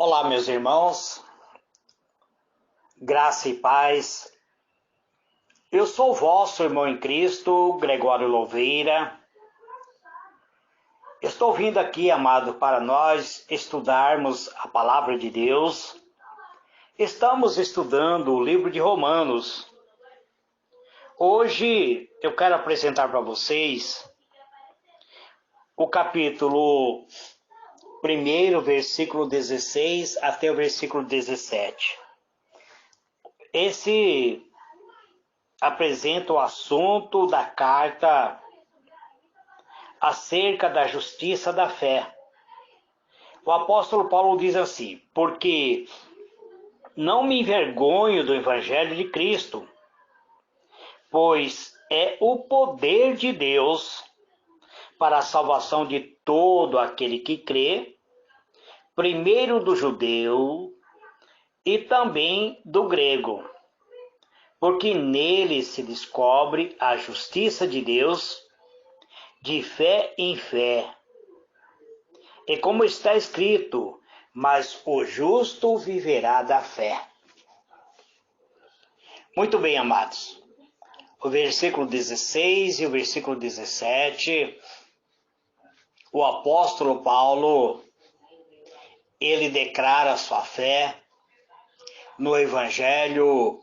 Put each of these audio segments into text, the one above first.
Olá, meus irmãos, graça e paz. Eu sou o vosso irmão em Cristo, Gregório Louveira. Estou vindo aqui, amado, para nós estudarmos a palavra de Deus. Estamos estudando o livro de Romanos. Hoje eu quero apresentar para vocês o capítulo 1, versículo 16 até o versículo 17. Esse apresenta o assunto da carta acerca da justiça da fé. O apóstolo Paulo diz assim: porque não me envergonho do evangelho de Cristo, pois é o poder de Deus para a salvação de todo aquele que crê, primeiro do judeu e também do grego, porque nele se descobre a justiça de Deus de fé em fé. E como está escrito, mas o justo viverá da fé. Muito bem, amados. O versículo 16 e o versículo 17, o apóstolo Paulo, ele declara sua fé no Evangelho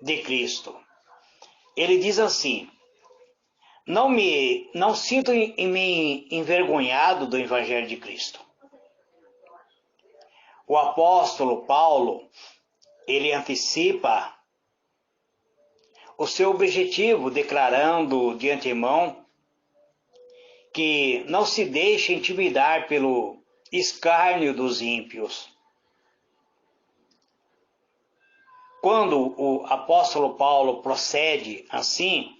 de Cristo. Ele diz assim: não sinto me envergonhado do Evangelho de Cristo. O apóstolo Paulo, ele antecipa o seu objetivo, declarando de antemão que não se deixe intimidar pelo escárnio dos ímpios. Quando o apóstolo Paulo procede assim,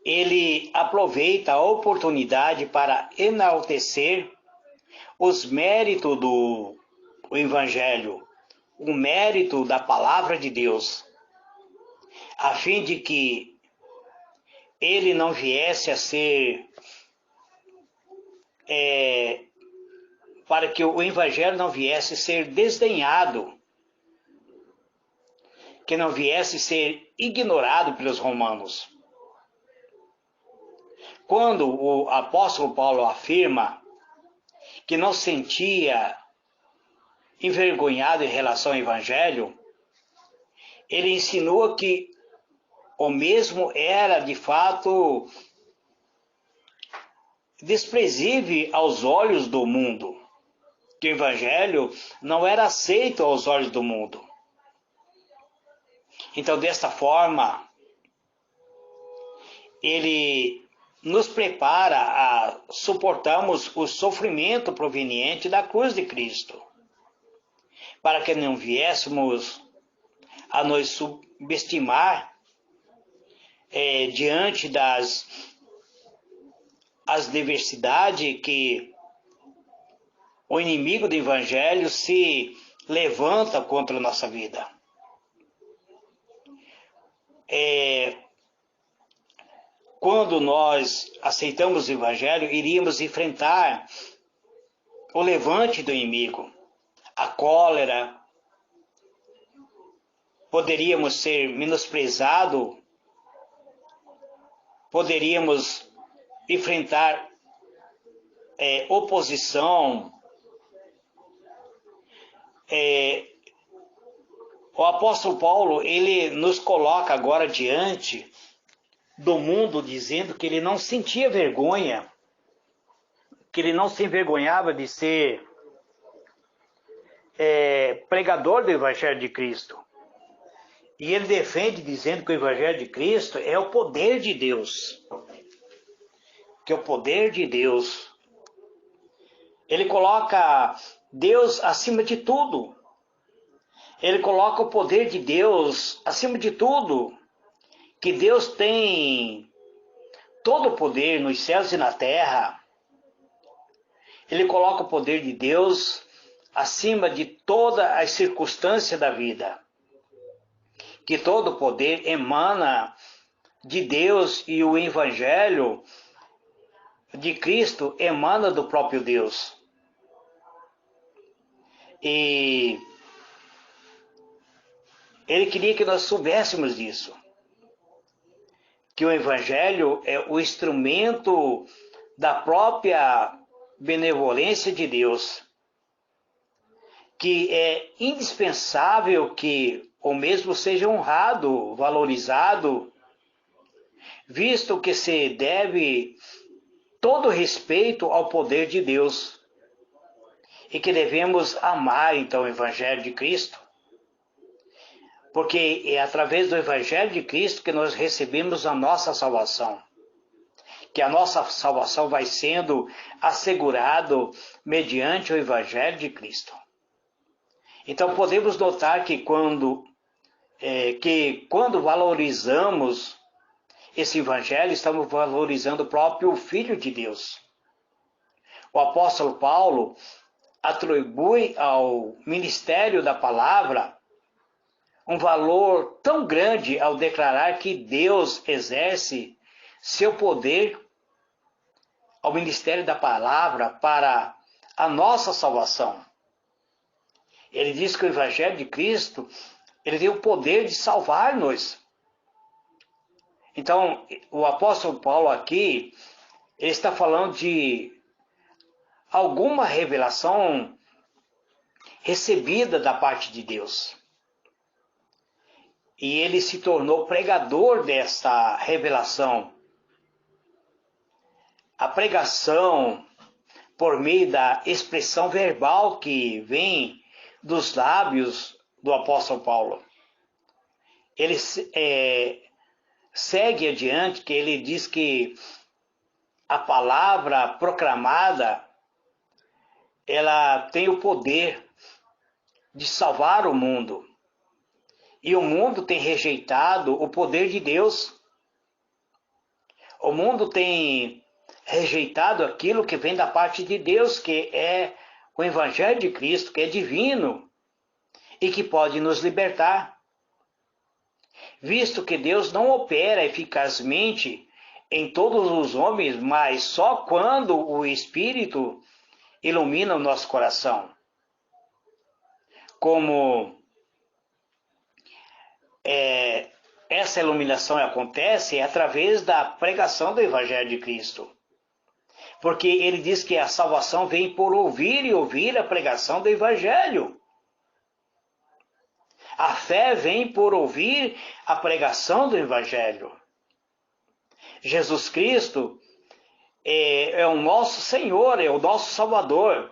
ele aproveita a oportunidade para enaltecer os méritos do Evangelho, o mérito da palavra de Deus, a fim de que ele não viesse a ser, para que o Evangelho não viesse a ser desdenhado, que não viesse a ser ignorado pelos romanos. Quando o apóstolo Paulo afirma que não sentia envergonhado em relação ao Evangelho, ele insinua que o mesmo era, de fato, desprezível aos olhos do mundo, que o Evangelho não era aceito aos olhos do mundo. Então, desta forma, ele nos prepara a suportarmos o sofrimento proveniente da cruz de Cristo, para que não viéssemos a nos subestimar diante das adversidades que o inimigo do Evangelho se levanta contra a nossa vida. Quando nós aceitamos o Evangelho, iríamos enfrentar o levante do inimigo, a cólera, poderíamos ser menosprezados, poderíamos enfrentar oposição. O apóstolo Paulo, ele nos coloca agora diante do mundo, dizendo que ele não sentia vergonha, que ele não se envergonhava de ser pregador do Evangelho de Cristo. E ele defende dizendo que o Evangelho de Cristo é o poder de Deus. Que é o poder de Deus. Ele coloca Deus acima de tudo. Ele coloca o poder de Deus acima de tudo. Que Deus tem todo o poder nos céus e na terra. Ele coloca o poder de Deus acima de todas as circunstâncias da vida. Que todo o poder emana de Deus e o Evangelho de Cristo emana do próprio Deus. E ele queria que nós soubéssemos disso. Que o Evangelho é o instrumento da própria benevolência de Deus, que é indispensável que o mesmo seja honrado, valorizado, visto que se deve todo respeito ao poder de Deus, e que devemos amar, então, o Evangelho de Cristo, porque é através do Evangelho de Cristo que nós recebemos a nossa salvação, que a nossa salvação vai sendo assegurado mediante o Evangelho de Cristo. Então podemos notar que quando valorizamos esse Evangelho, estamos valorizando o próprio Filho de Deus. O apóstolo Paulo atribui ao ministério da palavra um valor tão grande ao declarar que Deus exerce seu poder ao ministério da palavra para a nossa salvação. Ele diz que o Evangelho de Cristo, ele tem o poder de salvar-nos. Então, o apóstolo Paulo aqui, ele está falando de alguma revelação recebida da parte de Deus. E ele se tornou pregador desta revelação. A pregação, por meio da expressão verbal que vem dos lábios do apóstolo Paulo. Ele segue adiante, que ele diz que a palavra proclamada, ela tem o poder de salvar o mundo. E o mundo tem rejeitado o poder de Deus. O mundo tem rejeitado aquilo que vem da parte de Deus, que é o Evangelho de Cristo, que é divino e que pode nos libertar. Visto que Deus não opera eficazmente em todos os homens, mas só quando o Espírito ilumina o nosso coração. Como essa iluminação acontece através da pregação do Evangelho de Cristo. Porque ele diz que a salvação vem por ouvir e ouvir a pregação do Evangelho. A fé vem por ouvir a pregação do Evangelho. Jesus Cristo é o nosso Senhor, é o nosso Salvador.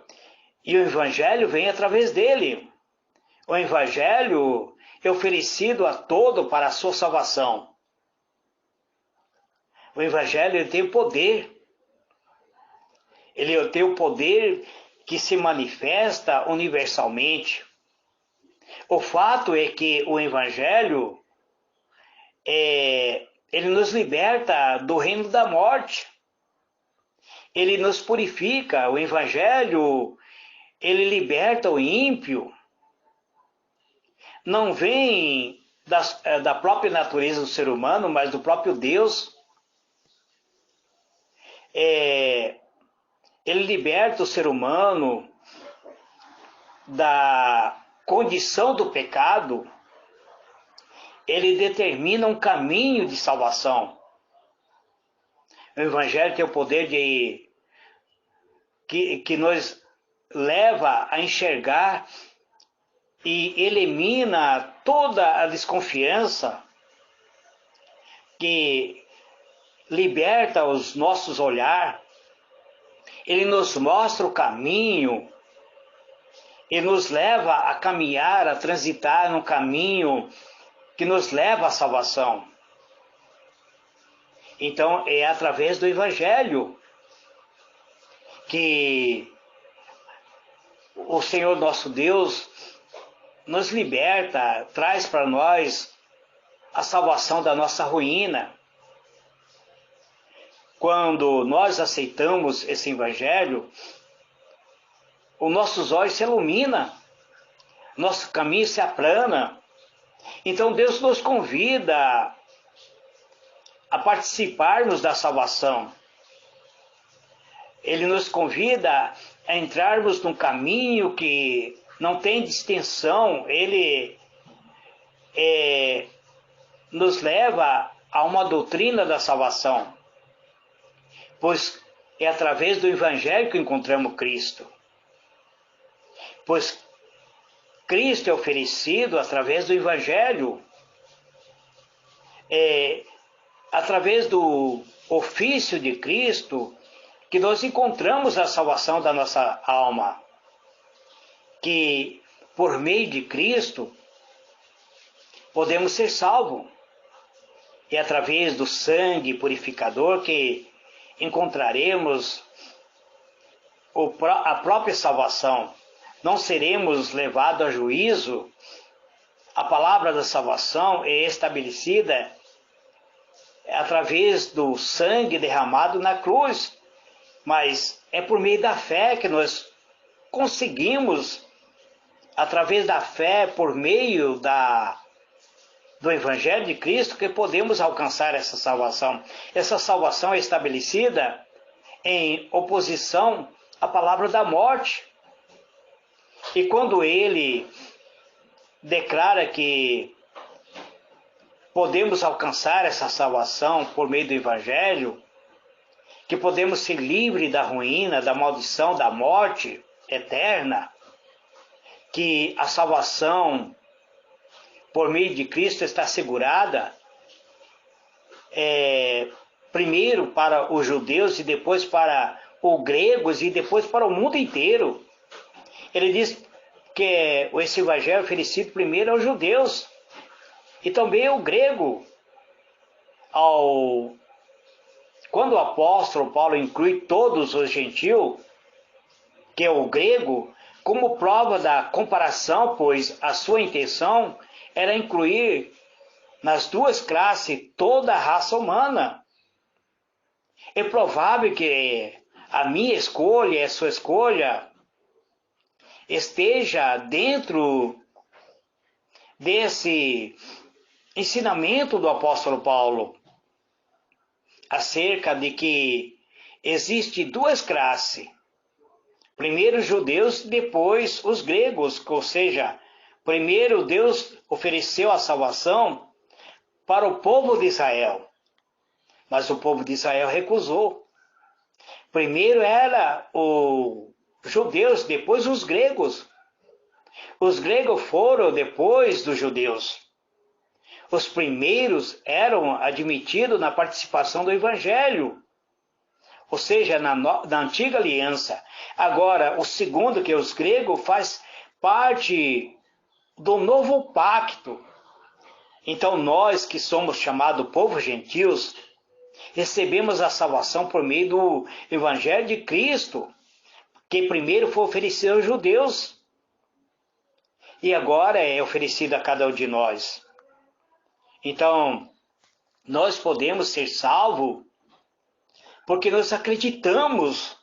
E o Evangelho vem através dele. O Evangelho é oferecido a todo para a sua salvação. O Evangelho ele tem o poder. Ele tem o poder que se manifesta universalmente. O fato é que o Evangelho, ele nos liberta do reino da morte. Ele nos purifica. O Evangelho, ele liberta o ímpio. Não vem da própria natureza do ser humano, mas do próprio Deus. Ele liberta o ser humano da condição do pecado. Ele determina um caminho de salvação. O Evangelho tem o poder que nos leva a enxergar e elimina toda a desconfiança, que liberta os nossos olhares. Ele nos mostra o caminho e nos leva a caminhar, a transitar num caminho que nos leva à salvação. Então é através do Evangelho que o Senhor nosso Deus nos liberta, traz para nós a salvação da nossa ruína. Quando nós aceitamos esse Evangelho, os nossos olhos se iluminam, nosso caminho se aplana. Então Deus nos convida a participarmos da salvação. Ele nos convida a entrarmos num caminho que não tem distinção, ele nos leva a uma doutrina da salvação, pois é através do Evangelho que encontramos Cristo. Pois Cristo é oferecido através do Evangelho, através do ofício de Cristo, que nós encontramos a salvação da nossa alma. Que por meio de Cristo podemos ser salvos. É através do sangue purificador que encontraremos a própria salvação. Não seremos levados a juízo. A palavra da salvação é estabelecida através do sangue derramado na cruz, mas é por meio da fé que nós conseguimos, através da fé, por meio do Evangelho de Cristo, que podemos alcançar essa salvação. Essa salvação é estabelecida em oposição à palavra da morte. E quando ele declara que podemos alcançar essa salvação por meio do Evangelho, que podemos ser livres da ruína, da maldição, da morte eterna, que a salvação por meio de Cristo está assegurada, primeiro para os judeus e depois para os gregos e depois para o mundo inteiro. Ele diz que esse evangelho é oferecido primeiro aos judeus e também ao grego. Quando o apóstolo Paulo inclui todos os gentios, que é o grego, como prova da comparação, pois a sua intenção era incluir nas duas classes toda a raça humana. É provável que a minha escolha e a sua escolha esteja dentro desse ensinamento do apóstolo Paulo, acerca de que existe duas classes. Primeiro os judeus, depois os gregos, ou seja, primeiro Deus ofereceu a salvação para o povo de Israel, mas o povo de Israel recusou. Primeiro era os judeus, depois os gregos. Os gregos foram depois dos judeus. Os primeiros eram admitidos na participação do Evangelho, ou seja, na antiga aliança. Agora, o segundo, que é os gregos, faz parte do novo pacto. Então, nós que somos chamados povo gentios, recebemos a salvação por meio do Evangelho de Cristo, que primeiro foi oferecido aos judeus e agora é oferecido a cada um de nós. Então, nós podemos ser salvos porque nós acreditamos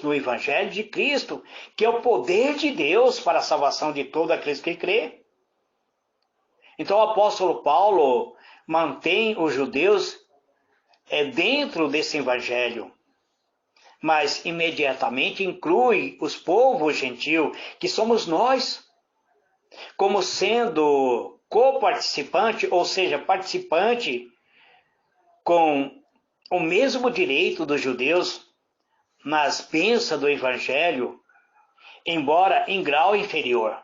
no Evangelho de Cristo, que é o poder de Deus para a salvação de todo aqueles que crê. Então o apóstolo Paulo mantém os judeus dentro desse Evangelho, mas imediatamente inclui os povos gentios, que somos nós, como sendo coparticipante, ou seja, participante com o mesmo direito dos judeus nas bênçãos do Evangelho, embora em grau inferior.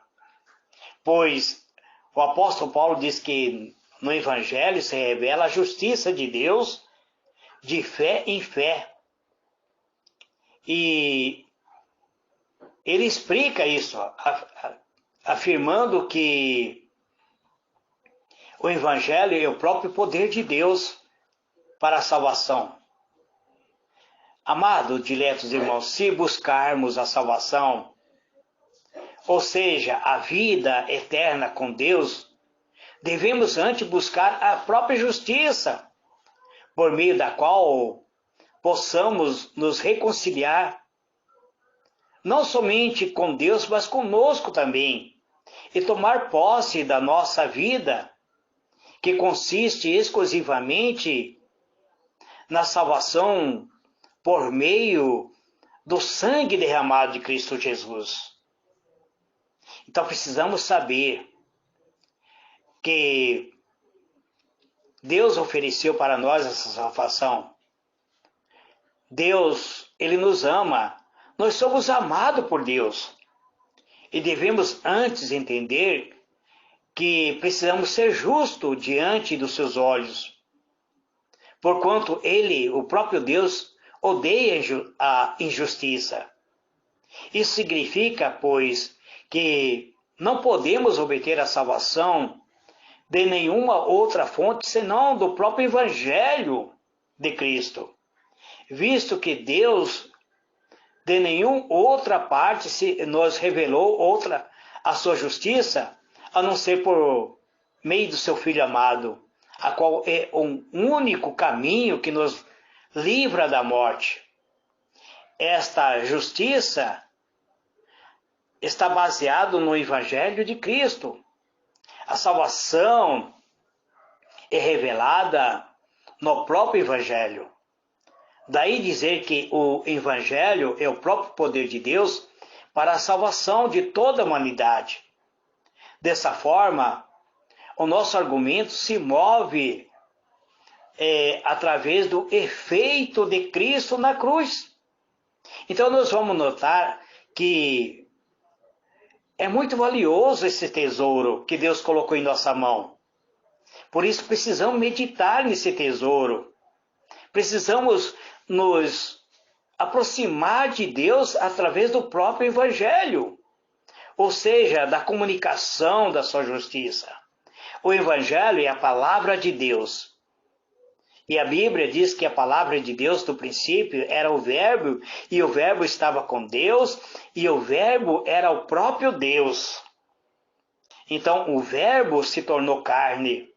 Pois o apóstolo Paulo diz que no Evangelho se revela a justiça de Deus de fé em fé. E ele explica isso, afirmando que o Evangelho é o próprio poder de Deus para a salvação. Amados, diletos irmãos, se buscarmos a salvação, ou seja, a vida eterna com Deus, devemos antes buscar a própria justiça, por meio da qual possamos nos reconciliar, não somente com Deus, mas conosco também, e tomar posse da nossa vida, que consiste exclusivamente na salvação por meio do sangue derramado de Cristo Jesus. Então precisamos saber que Deus ofereceu para nós essa salvação. Deus, Ele nos ama. Nós somos amados por Deus. E devemos antes entender que precisamos ser justos diante dos seus olhos. Porquanto Ele, o próprio Deus, odeia a injustiça. Isso significa, pois, que não podemos obter a salvação de nenhuma outra fonte senão do próprio Evangelho de Cristo, visto que Deus de nenhuma outra parte nos revelou a sua justiça, a não ser por meio do seu Filho amado, a qual é um único caminho que nos livra da morte. Esta justiça está baseada no Evangelho de Cristo. A salvação é revelada no próprio Evangelho. Daí dizer que o Evangelho é o próprio poder de Deus para a salvação de toda a humanidade. Dessa forma, o nosso argumento se move através do efeito de Cristo na cruz. Então nós vamos notar que é muito valioso esse tesouro que Deus colocou em nossa mão. Por isso precisamos meditar nesse tesouro. Precisamos nos aproximar de Deus através do próprio Evangelho, ou seja, da comunicação da sua justiça. O Evangelho é a palavra de Deus. E a Bíblia diz que a palavra de Deus, do princípio, era o Verbo, e o Verbo estava com Deus, e o Verbo era o próprio Deus. Então, o Verbo se tornou carne.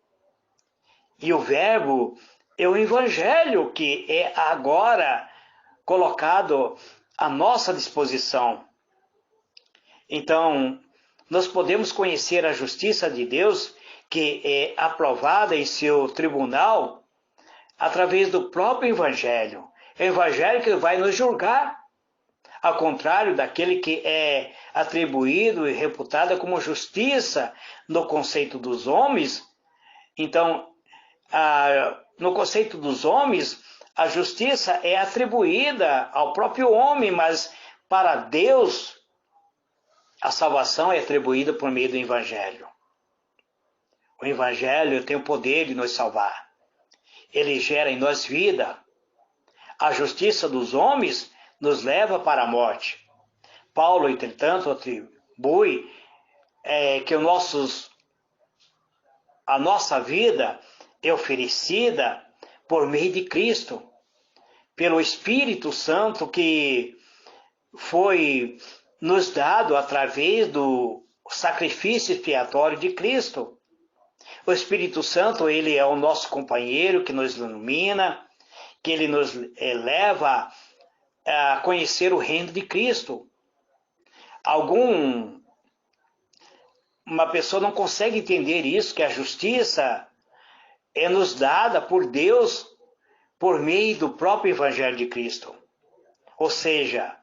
E o Verbo é o Evangelho que é agora colocado à nossa disposição. Então, nós podemos conhecer a justiça de Deus, que é aprovada em seu tribunal, através do próprio Evangelho. É o Evangelho que vai nos julgar, ao contrário daquele que é atribuído e reputado como justiça no conceito dos homens. Então, no conceito dos homens, a justiça é atribuída ao próprio homem, mas para Deus, a salvação é atribuída por meio do Evangelho. O Evangelho tem o poder de nos salvar. Ele gera em nós vida. A justiça dos homens nos leva para a morte. Paulo, entretanto, atribui que a nossa vida é oferecida por meio de Cristo, pelo Espírito Santo que foi nos dado através do sacrifício expiatório de Cristo. O Espírito Santo, ele é o nosso companheiro que nos ilumina, que ele nos leva a conhecer o reino de Cristo. Uma pessoa não consegue entender isso, que a justiça é nos dada por Deus por meio do próprio Evangelho de Cristo. Ou seja,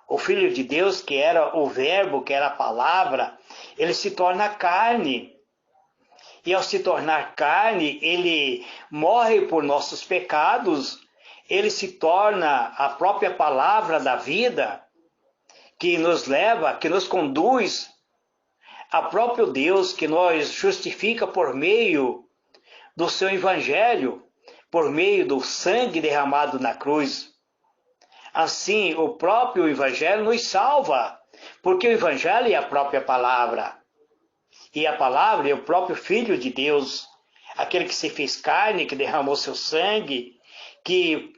o Filho de Deus, que era o Verbo, que era a palavra, ele se torna carne. E ao se tornar carne, ele morre por nossos pecados, ele se torna a própria palavra da vida, que nos leva, que nos conduz a próprio Deus, que nos justifica por meio do seu Evangelho, por meio do sangue derramado na cruz. Assim, o próprio Evangelho nos salva, porque o Evangelho é a própria palavra. E a palavra é o próprio Filho de Deus, aquele que se fez carne, que derramou seu sangue, que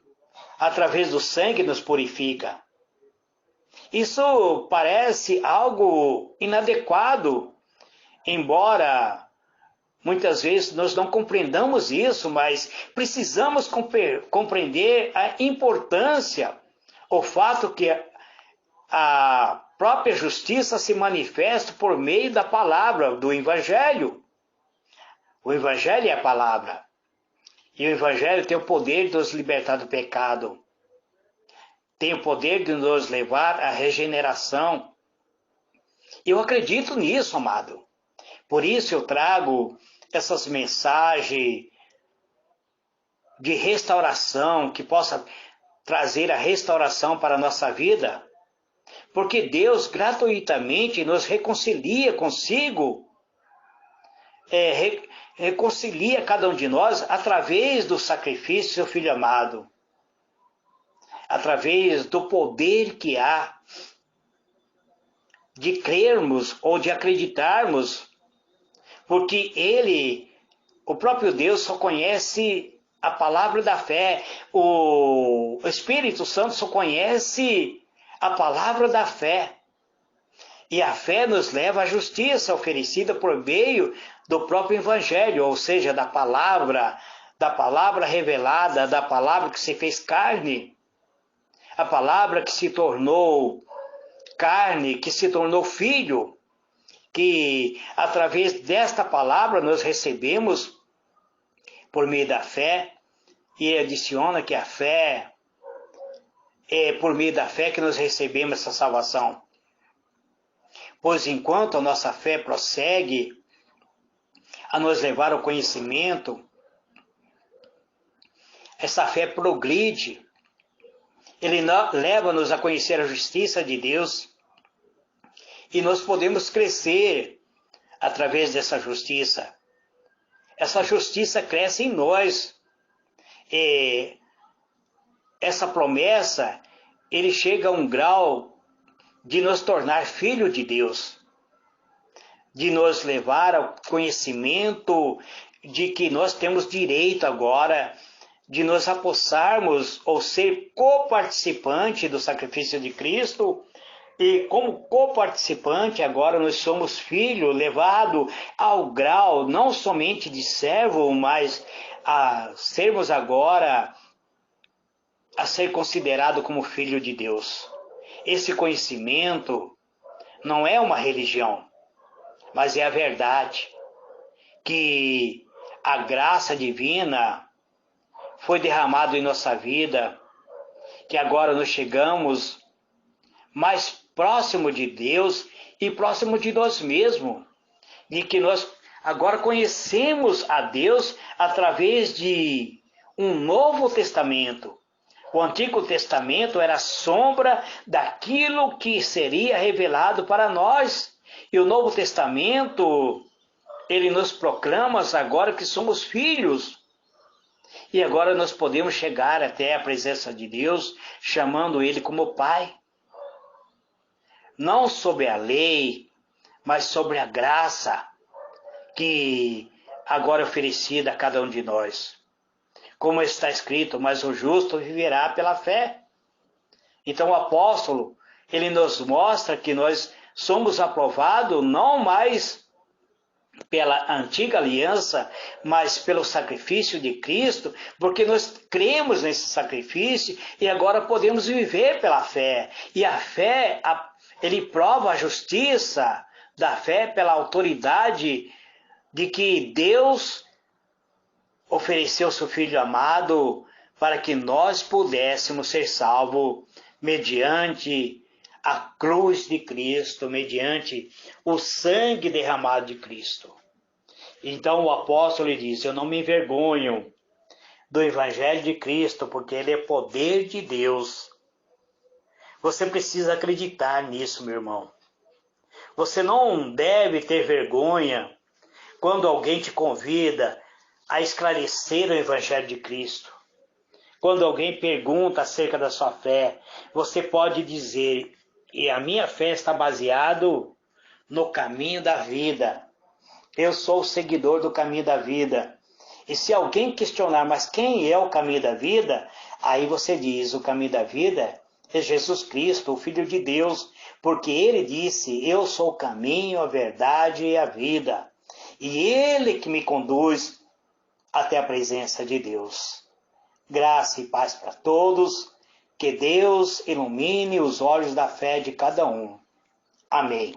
através do sangue nos purifica. Isso parece algo inadequado, embora muitas vezes nós não compreendamos isso, mas precisamos compreender a importância, o fato que a própria justiça se manifesta por meio da palavra, do Evangelho. O Evangelho é a palavra. E o Evangelho tem o poder de nos libertar do pecado. tem o poder de nos levar à regeneração. Eu acredito nisso, amado. Por isso eu trago essas mensagens de restauração, que possa trazer a restauração para a nossa vida, porque Deus gratuitamente nos reconcilia consigo, reconcilia cada um de nós através do sacrifício do seu Filho amado, através do poder que há de crermos ou de acreditarmos, porque Ele, o próprio Deus, só conhece a palavra da fé, o Espírito Santo só conhece a palavra da fé. E a fé nos leva à justiça oferecida por meio do próprio Evangelho, ou seja, da palavra revelada, da palavra que se fez carne, a palavra que se tornou carne, que se tornou filho, que através desta palavra nós recebemos por meio da fé, e adiciona que a fé é por meio da fé que nós recebemos essa salvação. Pois enquanto a nossa fé prossegue a nos levar ao conhecimento, essa fé progride, ele leva-nos a conhecer a justiça de Deus, e nós podemos crescer através dessa justiça. Essa justiça cresce em nós. E essa promessa, ele chega a um grau de nos tornar filho de Deus, de nos levar ao conhecimento de que nós temos direito agora de nos apossarmos ou ser coparticipante do sacrifício de Cristo. E como coparticipante, agora nós somos filho, levado ao grau não somente de servo, mas a sermos agora a ser considerado como filho de Deus. Esse conhecimento não é uma religião, mas é a verdade, que a graça divina foi derramada em nossa vida, que agora nós chegamos mais próximo de Deus e próximo de nós mesmos, de que nós agora conhecemos a Deus através de um Novo Testamento. O Antigo Testamento era a sombra daquilo que seria revelado para nós. E o Novo Testamento, ele nos proclama agora que somos filhos. E agora nós podemos chegar até a presença de Deus, chamando Ele como Pai. Não sobre a lei, mas sobre a graça que agora é oferecida a cada um de nós. Como está escrito, mas o justo viverá pela fé. Então o apóstolo, ele nos mostra que nós somos aprovados não mais pela antiga aliança, mas pelo sacrifício de Cristo, porque nós cremos nesse sacrifício e agora podemos viver pela fé. E a fé, ele prova a justiça da fé pela autoridade de que Deus ofereceu seu Filho amado para que nós pudéssemos ser salvos mediante a cruz de Cristo, mediante o sangue derramado de Cristo. Então o apóstolo diz: eu não me envergonho do Evangelho de Cristo, porque ele é poder de Deus. Você precisa acreditar nisso, meu irmão. Você não deve ter vergonha quando alguém te convida a esclarecer o Evangelho de Cristo. Quando alguém pergunta acerca da sua fé, você pode dizer: e a minha fé está baseada no caminho da vida. Eu sou o seguidor do caminho da vida. E se alguém questionar, mas quem é o caminho da vida? Aí você diz: o caminho da vida é Jesus Cristo, o Filho de Deus, porque ele disse: eu sou o caminho, a verdade e a vida. E ele que me conduz até a presença de Deus. Graça e paz para todos. Que Deus ilumine os olhos da fé de cada um. Amém.